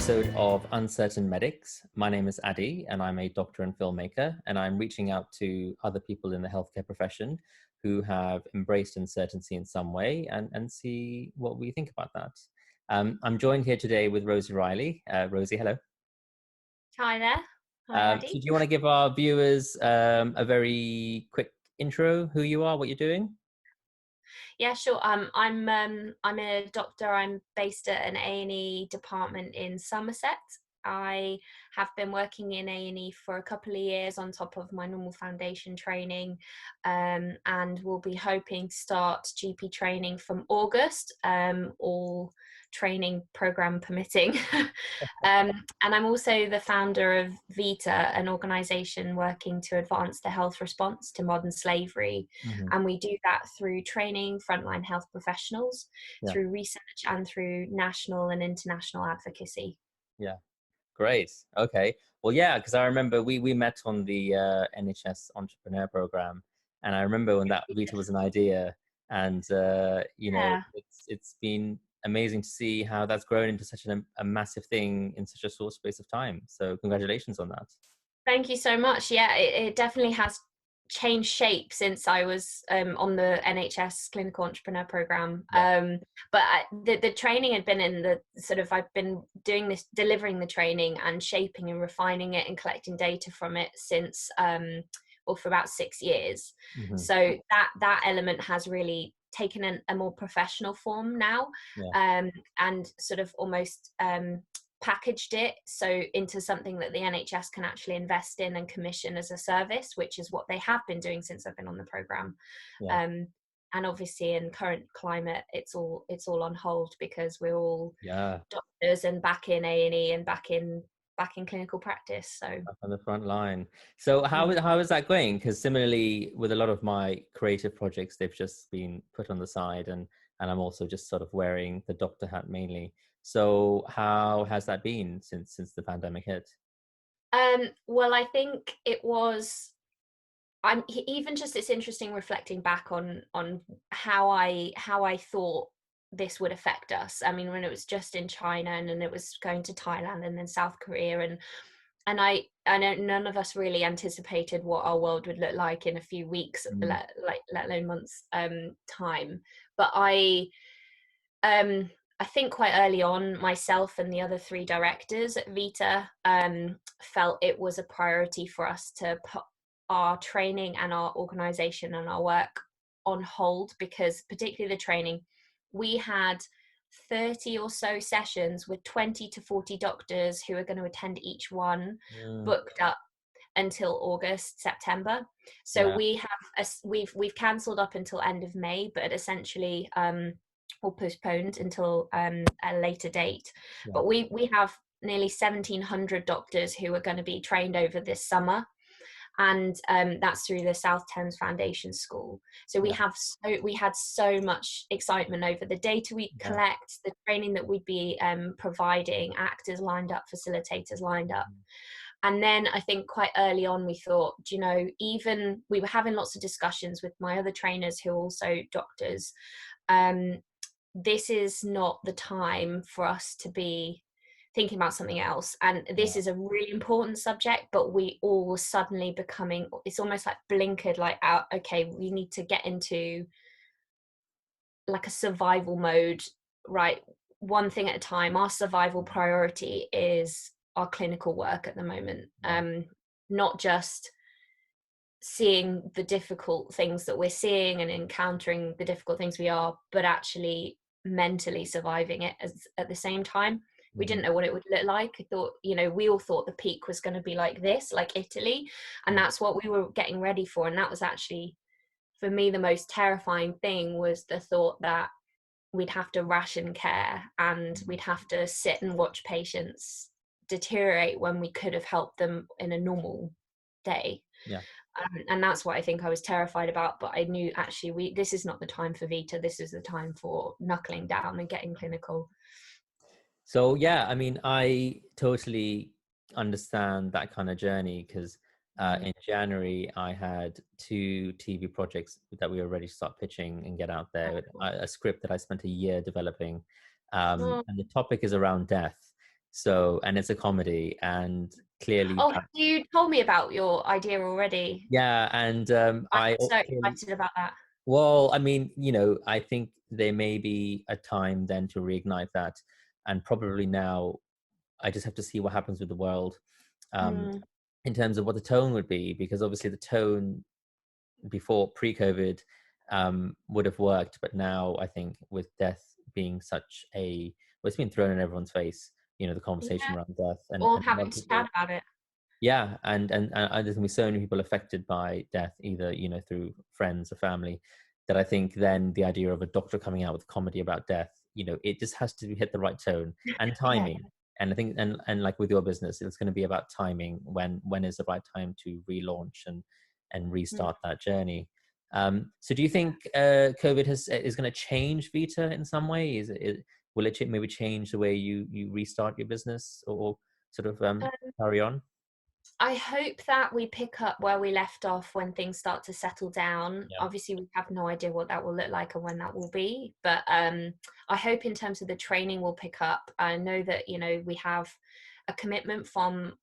episode of Uncertain Medics. My name is Adi, and I'm a doctor and filmmaker, and I'm reaching out to other people in the healthcare profession who have embraced uncertainty in some way and see what we think about that. I'm joined here today with Rosie Riley. Rosie, hello. Hi there. Hi, So Addy. do you want to give our viewers a very quick intro, who you are, what you're doing? Yeah, sure. I'm a doctor. I'm based at an A&E department in Somerset. I have been working in A&E for a couple of years on top of my normal foundation training, and we'll be hoping to start GP training from August, all training program permitting. And I'm also the founder of VITA, an organisation working to advance the health response to modern slavery. Mm-hmm. And we do that through training frontline health professionals, Yeah. through research, and through national and international advocacy. Yeah. Great. Okay. Well, yeah, because I remember we met on the NHS Entrepreneur Program, and I remember when that Vita was an idea, and Yeah. it's been amazing to see how that's grown into such a massive thing in such a short space of time. So congratulations on that. Thank you so much. Yeah, it definitely has changed shape since I was on the NHS Clinical Entrepreneur Program. Yeah. But the training had been in the sort of, I've been doing this, delivering the training and shaping and refining it and collecting data from it since, or for about 6 years. Mm-hmm. So that element has really taken a more professional form now, Yeah. and sort of almost packaged it so into something that the NHS can actually invest in and commission as a service, which is what they have been doing since I've been on the program. Yeah. And obviously in current climate, it's all on hold because we're all Yeah. doctors and back in A&E and back in clinical practice. So Up on the front line. So how is that going? Because similarly with a lot of my creative projects, they've just been put on the side, and I'm also just sort of wearing the doctor hat mainly. So how has that been since the pandemic hit? well, I think it was, even just, it's interesting reflecting back on how I thought this would affect us. I mean, when it was just in China and then it was going to Thailand and then South Korea, and I know none of us really anticipated what our world would look like in a few weeks, Mm. let alone months time. But I think quite early on, myself and the other 3 directors at VITA felt it was a priority for us to put our training and our organisation and our work on hold, because particularly the training, we had 30 or so sessions with 20 to 40 doctors who are going to attend each one, Mm. booked up until August, September. So Yeah. we have we've cancelled up until end of May, but essentially or postponed until a later date. Yeah. But we have nearly 1,700 doctors who are going to be trained over this summer, and that's through the South Thames Foundation School. So we Yeah. had so much excitement over the data we Yeah. collect, the training that we'd be providing, actors lined up, facilitators lined up. And then I think quite early on we thought, even we were having lots of discussions with my other trainers who are also doctors. This is not the time for us to be thinking about something else, and this Yeah. is a really important subject, but we all were suddenly becoming, it's almost like blinkered, like, out, okay, we need to get into like a survival mode, right? One thing at a time. Our survival priority is our clinical work at the moment, Yeah. not just seeing the difficult things that we're seeing and encountering the difficult things we are, but actually mentally surviving it at the same time. We Mm-hmm. didn't know what it would look like. I thought, we all thought the peak was going to be like this, like Italy, and Yeah. that's what we were getting ready for. And that was actually, for me, the most terrifying thing was the thought that we'd have to ration care and we'd have to sit and watch patients deteriorate when we could have helped them in a normal day. Yeah. And that's what I think I was terrified about. But I knew, actually, this is not the time for VITA. This is the time for knuckling down and getting clinical. So yeah, I mean, I totally understand that kind of journey because in January I had 2 TV projects that we were ready to start pitching and get out there. A script that I spent a year developing, Oh, and the topic is around death. So, and it's a comedy, and clearly Oh, that, you told me about your idea already. yeah, and I'm I so clearly, excited about that. well, I mean, I think there may be a time then to reignite that, and probably now I just have to see what happens with the world, um, Mm, in terms of what the tone would be, because obviously the tone before pre-COVID would have worked, but now I think with death being such a, well, it's been thrown in everyone's face, the conversation yeah, around death, all and a lot having of to chat people, about it. yeah, and there's gonna be so many people affected by death, either through friends or family, that I think then the idea of a doctor coming out with comedy about death, it just has to hit the right tone and Yeah. timing. And I think, and like with your business, it's going to be about timing. When is the right time to relaunch and Mm. restart that journey? So do you think COVID is going to change Vita in some way? Will it maybe change the way you restart your business, or sort of carry on? I hope that we pick up where we left off when things start to settle down. Yeah. Obviously, we have no idea what that will look like and when that will be. But I hope in terms of the training we'll pick up. I know that, we have a commitment from,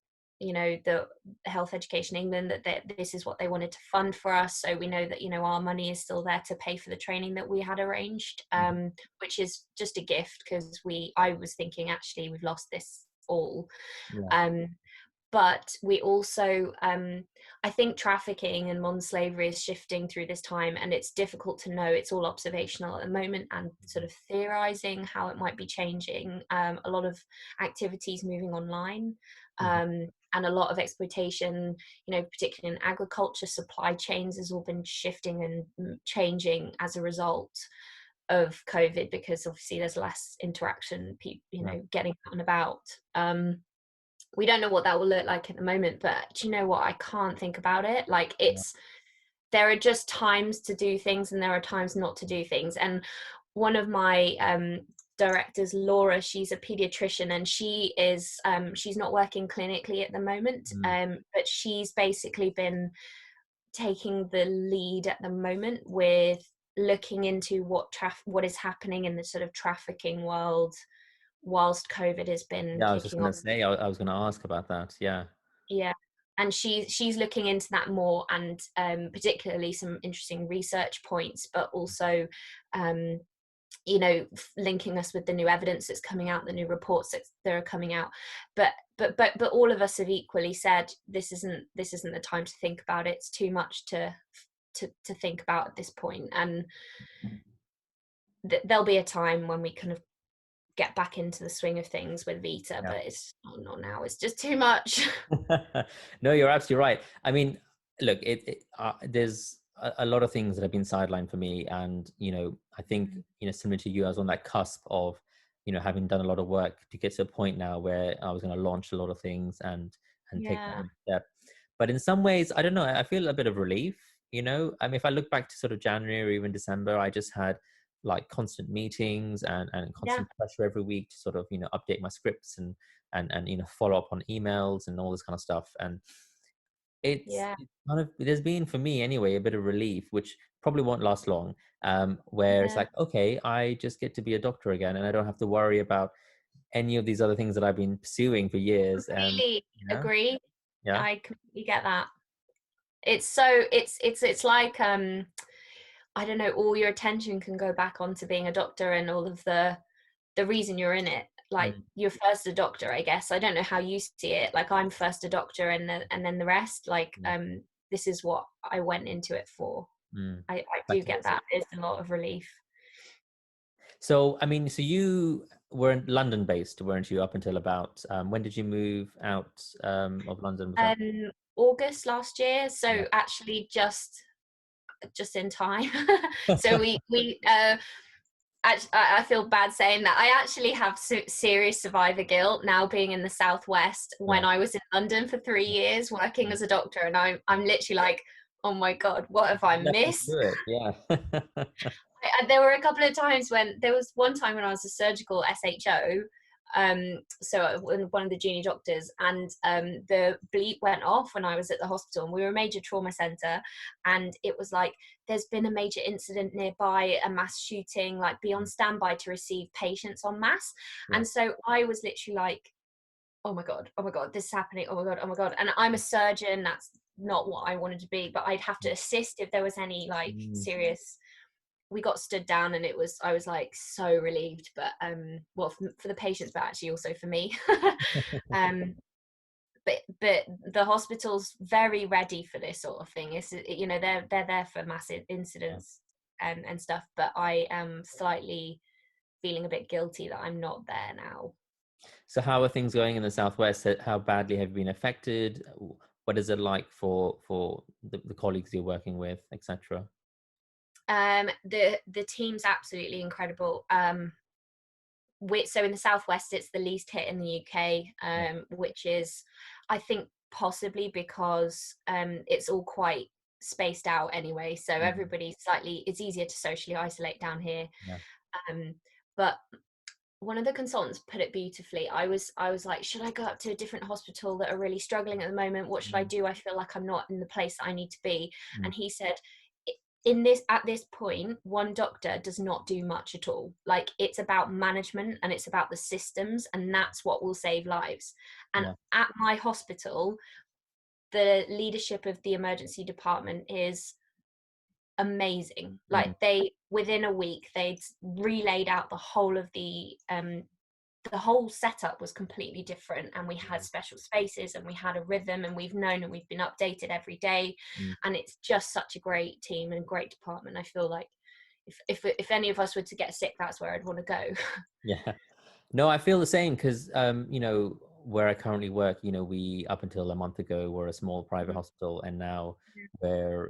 the Health Education England that this is what they wanted to fund for us. So we know that, our money is still there to pay for the training that we had arranged, Mhm. which is just a gift because I was thinking actually we've lost this all. Yeah. Um, but we also I think trafficking and modern slavery is shifting through this time, and it's difficult to know. It's all observational at the moment and sort of theorizing how it might be changing. A lot of activities moving online, Mhm. and a lot of exploitation, particularly in agriculture. Supply chains has all been shifting and changing as a result of COVID, because obviously there's less interaction, Yeah. getting out and about. We don't know what that will look like at the moment, but do you know what? I can't think about it. Like, Yeah. there are just times to do things and there are times not to do things. And one of my directors, Laura, she's a pediatrician, and she's not working clinically at the moment, Mm. but she's basically been taking the lead at the moment with looking into what is happening in the sort of trafficking world whilst COVID has been Yeah, I was just kicking off. gonna say, I was gonna ask about that. Yeah. Yeah, and she's looking into that more, and particularly some interesting research points, but also um, linking us with the new evidence that's coming out, the new reports that are coming out. But all of us have equally said this isn't the time to think about it. It's too much to think about at this point, and there'll be a time when we kind of get back into the swing of things with Vita, Yeah. but it's not now. It's just too much. No, you're absolutely right. I mean, look, there's a lot of things that have been sidelined for me, and I think similar to you, I was on that cusp of having done a lot of work to get to a point now where I was going to launch a lot of things and take that Yeah, next step. But in some ways, I don't know, I feel a bit of relief. I mean, if I look back to sort of January or even December, I just had like constant meetings and yeah, constant pressure every week to sort of update my scripts and follow up on emails and all this kind of stuff. And yeah, it's kind of, there's been, for me anyway, a bit of relief, which probably won't last long, where it's yeah. like, okay, I just get to be a doctor again, and I don't have to worry about any of these other things that I've been pursuing for years. Completely agree. Yeah. I completely get that. It's so it's like I don't know, all your attention can go back onto being a doctor and all of the reason you're in it. Like, Mm, you're first a doctor, I guess. I don't know how you see it. Like, I'm first a doctor, and then the rest. Like, mm, this is what I went into it for. mm. I do get Fantastic. that. It's a lot of relief. So, I mean, so you were London based, weren't you, up until about, when did you move out of London? Was that? August last year, Yeah. so actually just in time. So I feel bad saying that. I actually have serious survivor guilt now, being in the southwest when Yeah. I was in London for 3 years working Mm. as a doctor, and I'm literally like, oh my god, what have I Nothing to missed? do it. Yeah. There were a couple of times when there was one time when I was a surgical SHO, so one of the junior doctors, and the bleep went off when I was at the hospital, and we were a major trauma center, and it was like, there's been a major incident nearby, a mass shooting, like, be on standby to receive patients en masse. Yeah. And so I was literally like, oh my god, oh my god, this is happening, oh my god, oh my god. And I'm a surgeon, that's not what I wanted to be, but I'd have to assist if there was any like Mm, serious. We got stood down, and I was like so relieved, but well, for the patients, but actually also for me. um but the hospital's very ready for this sort of thing. It's, you know, they're there for massive yeah. incidents and stuff, but I am slightly feeling a bit guilty that I'm not there now. So how are things going in the Southwest? How badly have you been affected? What is it like for the colleagues you're working with, etc.? The team's absolutely incredible. So in the Southwest, it's the least hit in the UK, Yeah. which is, I think, possibly because it's all quite spaced out anyway. So Mhm. everybody's slightly, it's easier to socially isolate down here. Yeah. Um, but one of the consultants put it beautifully. I was like, should I go up to a different hospital that are really struggling at the moment? What should I Mm, do? I feel like I'm not in the place that I need to be. mm, And he said, in this at this point, one doctor does not do much at all. Like, it's about management and it's about the systems, and that's what will save lives. And yeah. at my hospital, the leadership of the emergency department is amazing. Mm, Like, they, within a week, they'd relayed out the whole setup was completely different, and we had mm, special spaces and we had a rhythm, and we've known and we've been updated every day. mm. And it's just such a great team and great department. I feel like if any of us were to get sick, that's where I'd want to go. Yeah. No, I feel the same because, where I currently work, we up until a month ago were a small private Mhm. hospital, and now we're,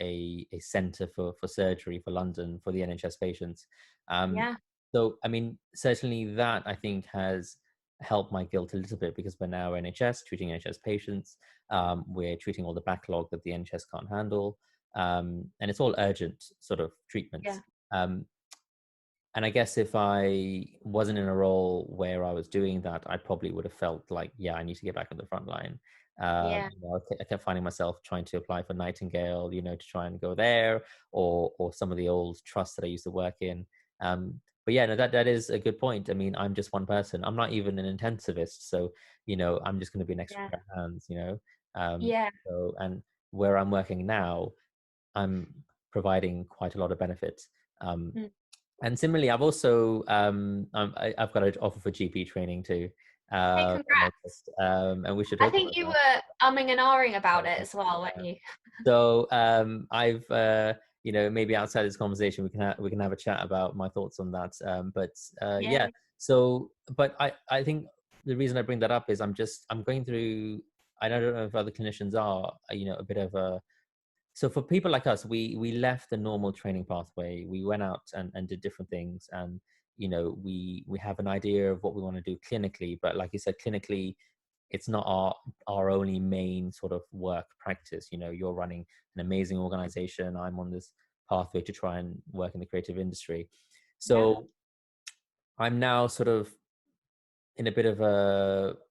a center for surgery for London for the NHS patients. Um, Yeah, so, I mean, certainly that I think has helped my guilt a little bit because we're now NHS treating NHS patients. We're treating all the backlog that the NHS can't handle, and it's all urgent sort of yeah, treatments. Um, and I guess if I wasn't in a role where I was doing that, I probably would have felt like, yeah, I need to get back on the front line. yeah, I kept finding myself trying to apply for Nightingale, to try and go there, or some of the old trusts that I used to work in. But yeah, no, that is a good point. I mean, I'm just one person. I'm not even an intensivist, so I'm just going to be an extra yeah, pair of hands. Um, yeah. and where I'm working now, I'm providing quite a lot of benefits. Um, Mm. and similarly, I've also I've got an offer for GP training too. Hey, I congrats. noticed, and we should I talk think about you that. were umming and ahhing about it as well, weren't Yeah. you? So I've maybe outside this conversation we can have a chat about my thoughts on that. But Yeah, yeah. So, but I think the reason I bring that up is I'm going through. I don't know if other clinicians are a bit of a so for people like us, we left the normal training pathway. We went out and did different things, and we have an idea of what we want to do clinically. But like you said, clinically, it's not our only main sort of work practice. You're running an amazing organization. I'm on this pathway to try and work in the creative industry. yeah, So I'm now sort of in a bit of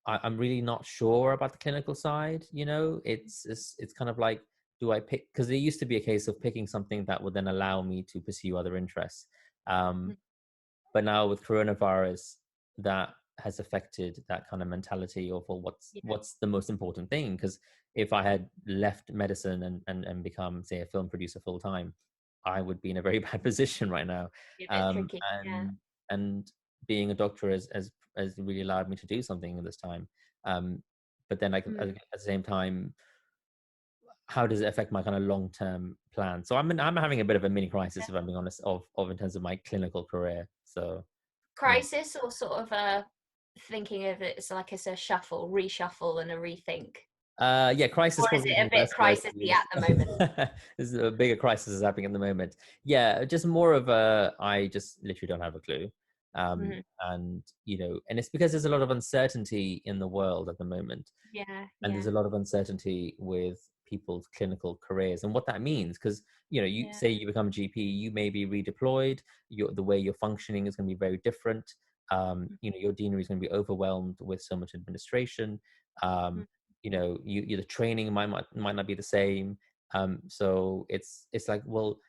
I'm really not sure about the clinical side. It's kind of like, do I pick, because there used to be a case of picking something that would then allow me to pursue other interests. um mm, but now with coronavirus, that has affected that kind of mentality of, well, yeah, what's the most important thing? Because if I had left medicine and become, say, a film producer full time, I would be in a very bad position right now. a bit um tricky. Yeah. and being a doctor has really allowed me to do something in this time. But then, like, at Mm. the same time, how does it affect my kind of long term plan? So I'm having a bit of a mini crisis, if I'm being honest, of in terms of my clinical career. So yeah. Crisis, or sort of a thinking of it as like, it's a shuffle, reshuffle, and a rethink? Yeah, crisis Or is probably it isn't a the bit best word to crisisy use. at the moment? There's a bigger crisis is happening at the moment. Yeah, just more of a, I just literally don't have a clue. Mhm. And it's because there's a lot of uncertainty in the world at the moment. Yeah, And there's yeah, a lot of uncertainty with people's clinical careers and what that means. Because, you yeah, say you become a GP, you may be redeployed. The way you're functioning is going to be very different. Your deanery is going to be overwhelmed with so much administration. Um, mhm. the training might not be the same. So it's like, well,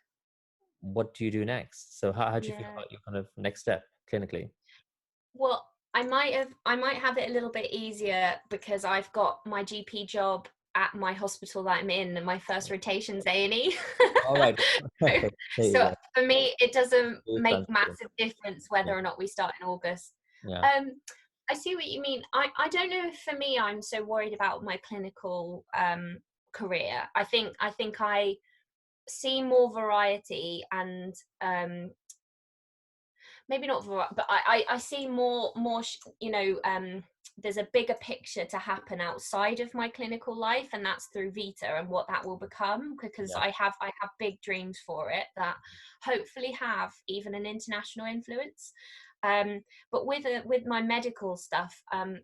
what do you do next? So how do you feel Yeah. about your kind of next step clinically? Well, I might have it a little bit easier because I've got my GP job at my hospital that I'm in, and my first rotation's A&E. All right. So Okay. There you so go. for me, it doesn't Smooth make transition. massive difference whether Yeah. or not we start in August. Yeah. Um, I see what you mean. I don't know if for me I'm so worried about my clinical career. I think I see more variety and maybe not but I see more there's a bigger picture to happen outside of my clinical life, and that's through Vita and what that will become, because Yeah. I have big dreams for it that hopefully have even an international influence. But with my medical stuff, I'm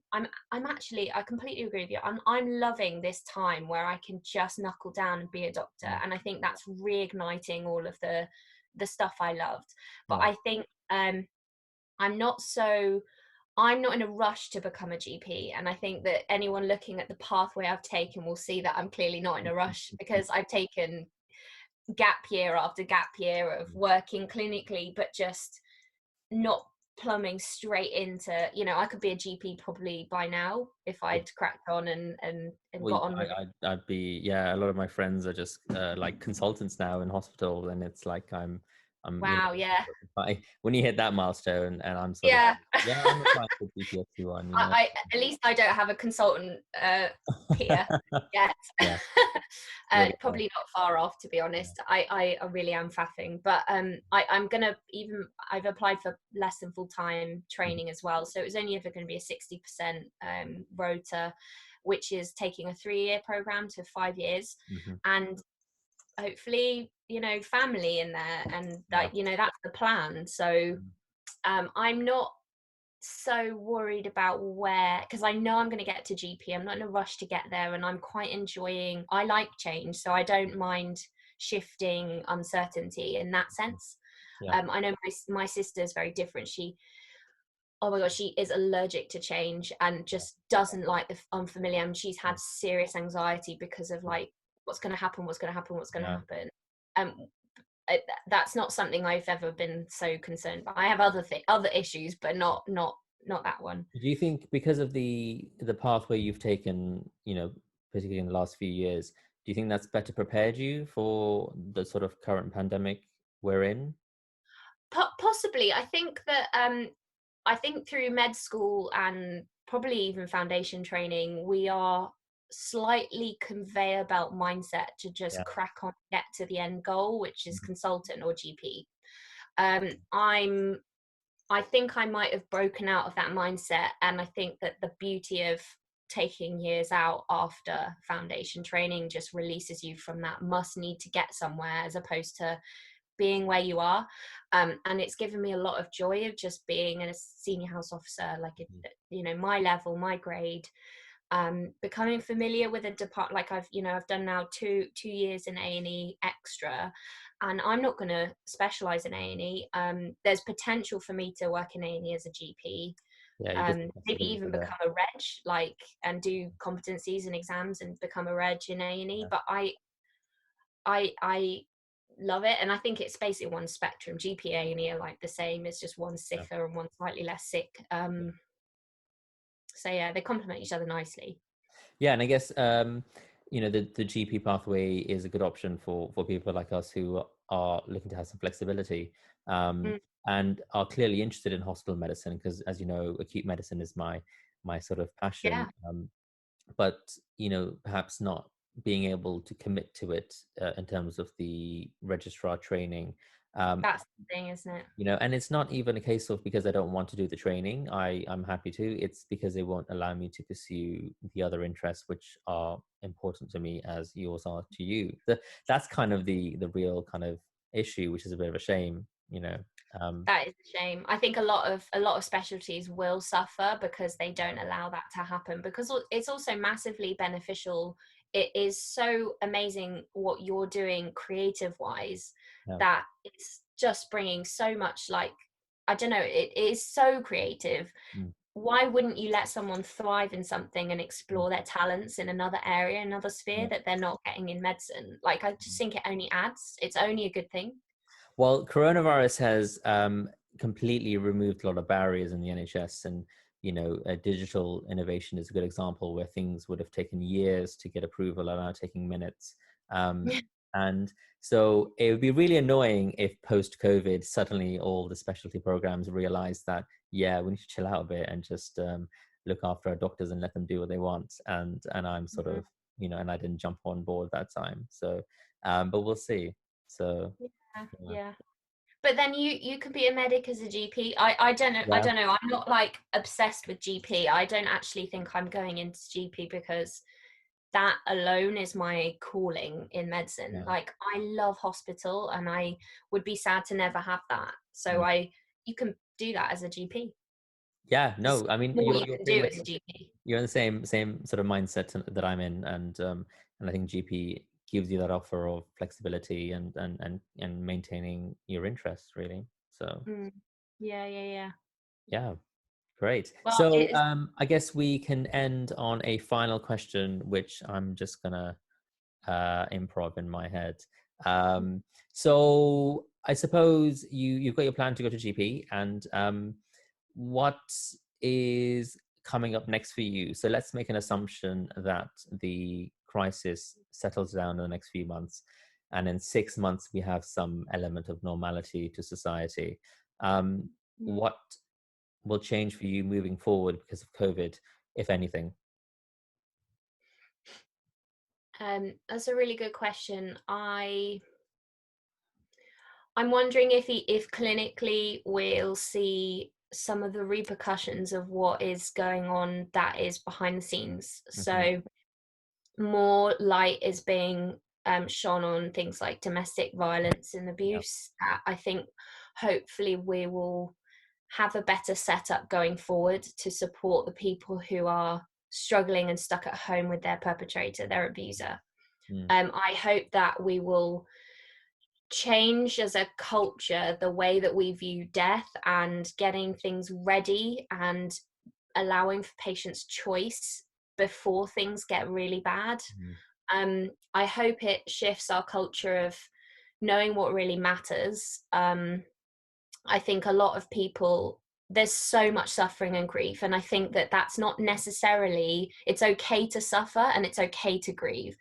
actually, I completely agree with you. I'm loving this time where I can just knuckle down and be a doctor, Mm. and I think that's reigniting all of the stuff I loved. But Yeah. I think I'm not so I'm not in a rush to become a GP. And I think that anyone looking at the pathway I've taken will see that I'm clearly not in a rush, because I've taken gap year after gap year of working clinically, but just not plumbing straight into, I could be a GP probably by now if Yeah. I'd cracked on and Well, got on with it. I'd be, yeah, a lot of my friends are just like consultants now in hospital, and it's like I'm, Wow, yeah. when you hit that milestone, and I'm sort of, Yeah. yeah, I'm applying for GPSC1, you know. I at least I don't have a consultant peer yet. Yeah, really. Probably not far off, to be Yeah. honest. I really am faffing, but I'm gonna, even I've applied for less than full time Mhm. training as well, so it was only ever going to be a 60% rota, which is taking a 3-year program to 5 years, Mhm. and hopefully family in there, and Yeah. that's the plan. So Mm. I'm not so worried about where, because I know I'm going to get to GP. I'm not in a rush to get there, and I'm quite enjoying, I like change, so I don't mind shifting uncertainty in that sense. Yeah. I know my sister is very different. She, oh my god, she is allergic to change and just doesn't like the unfamiliar, and she's had serious anxiety because of like what's going to happen, what's going to happen, what's going to Yeah. happen. um that's not something I've ever been so concerned about. I have other issues, but not that one. Do you think because of the pathway you've taken, particularly in the last few years, do you think that's better prepared you for the sort of current pandemic we're in? Possibly. I think through med school and probably even foundation training, we are slightly conveyor belt mindset to just Yeah. crack on, get to the end goal, which is Mhm. consultant or GP. I think I might have broken out of that mindset, and I think that the beauty of taking years out after foundation training just releases you from that must need to get somewhere, as opposed to being where you are. And it's given me a lot of joy of just being a senior house officer, like my level, my grade, becoming familiar with a depart, like I've done now two years in A&E extra, and I'm not going to specialize in A&E. There's potential for me to work in A&E as a GP, Yeah, you just maybe flexibility even there. become a reg, like, and do competencies and exams and become a reg in A&E. Yeah. But I love it, and I think it's basically one spectrum. GPA and E are like the same. It's just one Yeah. sicker and one slightly less sick. So yeah, they complement each other nicely. Yeah, and I guess the GP pathway is a good option for people like us who are looking to have some flexibility, um, Mm, and are clearly interested in hospital medicine, because, as you know, acute medicine is my sort of passion. yeah, But perhaps not being able to commit to it in terms of the registrar training. Um, that's the thing, isn't it? and it's not even a case of because I don't want to do the training. I'm happy to. It's because they won't allow me to pursue the other interests which are important to me as yours are to you. That's kind of the real kind of issue, which is a bit of a shame. Um, That is a shame. I think a lot of specialties will suffer because they don't allow that to happen, because it's also massively beneficial. It is so amazing what you're doing creative wise, yeah, that it's just bringing so much, like, I don't know, it is so creative. mm, Why wouldn't you let someone thrive in something and mm, explore their talents in another area, another sphere yeah. that they're not getting in medicine? Like, I just think it only adds, it's only a good thing. Well, coronavirus has completely removed a lot of barriers in the NHS, and digital innovation is a good example where things would have taken years to get approval are now taking minutes. Um, and so it would be really annoying if post-COVID, suddenly all the specialty programs realize that, yeah, we need to chill out a bit and just look after our doctors and let them do what they want. And I'm sort Mhm. of, and I didn't jump on board that time. So, but we'll see. So, Yeah, yeah. yeah. But then you could be a medic as a GP. I don't know. I Yeah. don't know. I'm not like obsessed with GP. I don't actually think I'm going into GP because that alone is my calling in medicine. Yeah. Like I love hospital and I would be sad to never have that. So Mm. you can do that as a GP. Yeah, There's no, I mean, more you you're can pretty do much, as a GP. you're in the same sort of mindset that I'm in, and I think GP gives you that offer of flexibility and maintaining your interests really. So Mm. Yeah, yeah, yeah. yeah, great. Well, So it is. I guess we can end on a final question, which I'm just gonna improv in my head. Um, so I suppose you've got your plan to go to GP, and what is coming up next for you? So let's make an assumption that the crisis settles down in the next few months, and in 6 months we have some element of normality to society. What will change for you moving forward because of COVID, if anything? That's a really good question. I'm wondering if clinically we'll see some of the repercussions of what is going on that is behind the scenes. Hmm. So more light is being shone on things like domestic violence and Yeah. abuse. I think hopefully we will have a better setup going forward to support the people who are struggling and stuck at home with their perpetrator, their abuser. Mm. I hope that we will change as a culture the way that we view death and getting things ready and allowing for patients choice before things get really bad. Mm. I hope it shifts our culture of knowing what really matters. I think a lot of people, there's so much suffering and grief, and I think that that's not necessarily, it's okay to suffer and it's okay to grieve.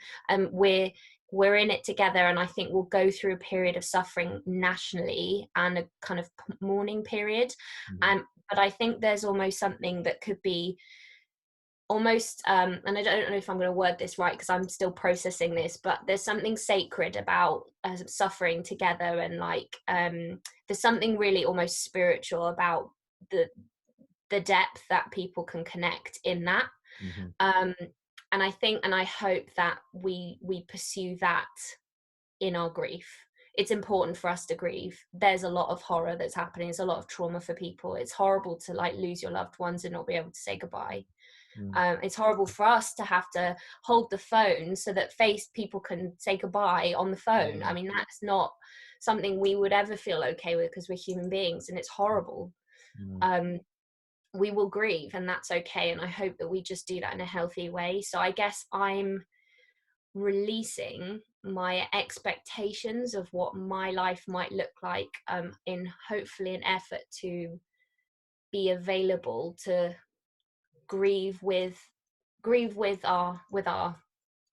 We're in it together, and I think we'll go through a period of suffering nationally and a kind of mourning period. Mhm. But I think there's almost something that could be almost and I don't know if I'm going to word this right because I'm still processing this, but there's something sacred about suffering together, and like there's something really almost spiritual about the the depth that people can connect in that. Mhm. um and I think and I hope that we pursue that in our grief. It's important for us to grieve. There's a lot of horror that's happening. There's a lot of trauma for people. It's horrible to like lose your loved ones and not be able to say goodbye. Mm. It's horrible for us to have to hold the phone so that face people can say goodbye on the phone. I Yeah. mean, that's not something we would ever feel okay with because we're human beings, and it's horrible. Mm. um, we will grieve, and that's okay, and I hope that we just do that in a healthy way. So I guess I'm releasing my expectations of what my life might look like, in hopefully an effort to be available to grieve with our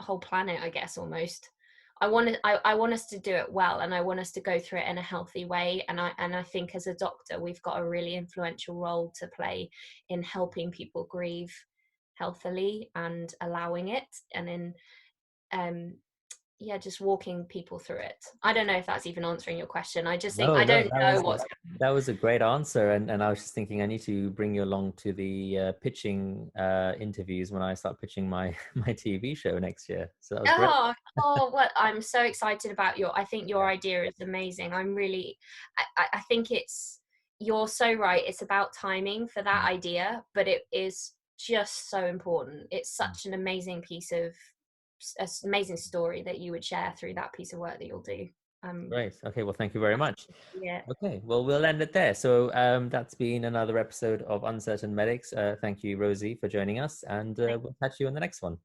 whole planet, I guess. Almost I want us to do it well, and I want us to go through it in a healthy way, and I think as a doctor we've got a really influential role to play in helping people grieve healthily and allowing it, and in um yeah, just walking people through it. I don't know if that's even answering your question. I just think No, I no, don't know what's that was a great answer, and I was just thinking I need to bring you along to the pitching interviews when I start pitching my my TV show next year. So that was great. Oh, oh, what I'm so excited about I think your Yeah. idea is amazing. I'm really, I think you're so right. It's about timing for that Mm. idea, but it is just so important. It's Mm. such an amazing piece of, amazing story that you would share through that piece of work that you'll do. Um, Great. Okay. Well, thank you very much. yeah. Okay. Well, we'll end it there. So that's been another episode of Uncertain Medics. Thank you, Rosie, for joining us, and we'll catch you on the next one.